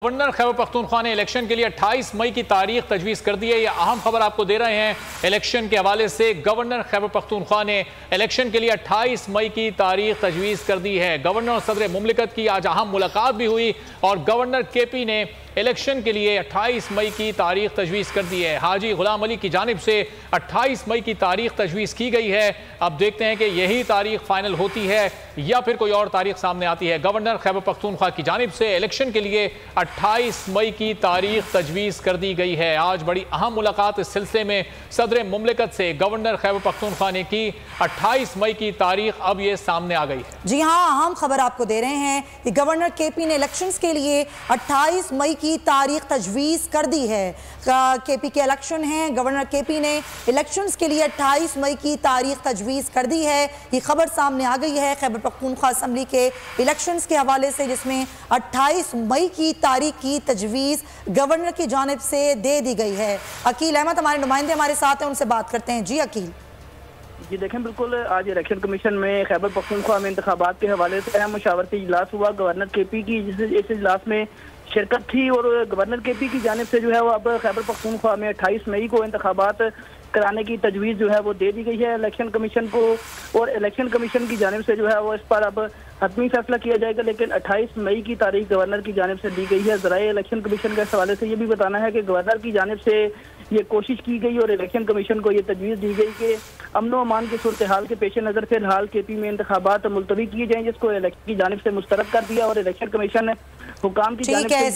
Governor Khyber Pakhtunkhwa ने election के लिए 28 मई की तारीख तजवीज़ कर दी है। यह अहम खबर आपको दे रहे हैं इलेक्शन के हवाले से। गवर्नर खैबर पख्तूनख्वा ने इलेक्शन के लिए 28 मई की तारीख तजवीज़ कर दी है। गवर्नर और सदर मुमलिकत की आज अहम मुलाकात भी हुई और गवर्नर केपी ने इलेक्शन के लिए 28 मई की तारीख तजवीज़ कर दी है। हाजी गुलाम अली की जानिब से 28 मई की तारीख तजवीज़ की गई है। अब देखते हैं कि यही तारीख फाइनल होती है या फिर कोई और तारीख सामने आती है। गवर्नर खैबर पख्तूनख्वा की जानिब से इलेक्शन के लिए 28 मई की तारीख तजवीज़ कर दी गई है। आज बड़ी अहम मुलाकात इस सिलसिले में सदर मुमलिकत से गवर्नर खैबर पख्तूनख्वा ने की। 28 मई की तारीख अब ये सामने आ गई है। जी हाँ, अहम खबर आपको दे रहे हैं कि गवर्नर केपी ने इलेक्शंस के लिए 28 मई की तारीख तजवीज़ कर दी है। केपी के इलेक्शन हैं, गवर्नर केपी ने इलेक्शंस के लिए 28 मई की तारीख तजवीज़ कर दी है। ये खबर सामने आ गई है खैबर पख्तूनख्वा असम्बली के इलेक्शंस के हवाले से, जिसमें 28 मई की तारीख की तजवीज़ गवर्नर की जानिब से दे दी गई है। अकील अहमद हमारे नुमाइंदे हमारे साथ हैं, उनसे बात करते हैं। जी अकील। जी देखें, बिल्कुल आज इलेक्शन कमीशन में खैबर पख्तूनख्वा में इंतखाबात के हवाले से अहम मशावरती इजलास हुआ। गवर्नर केपी की इस इजलास में शिरकत थी और गवर्नर केपी की जानिब से जो है वो अब खैबर पख्तूनख्वा में 28 मई को इंतखाबात कराने की तजवीज़ जो है वो दे दी गई है इलेक्शन कमीशन को। और इलेक्शन कमीशन की जानिब से जो है वो इस पर अब हतमी फैसला किया जाएगा, लेकिन 28 मई की तारीख गवर्नर की जानिब से दी गई है। ज़राए इलेक्शन कमीशन के इस हवाले से ये भी बताना है कि गवर्नर की जानिब से ये कोशिश की गई और इलेक्शन कमीशन को ये तजवीज़ दी गई कि अमन व अमान की सूरत हाल के पेश नज़र फिलहाल केपी में इंतखाबात मुलतवी किए जाएँ, जिसको इलेक्शन की जानिब से मुस्तरद कर दिया और इलेक्शन कमीशन हुकाम की जानिब से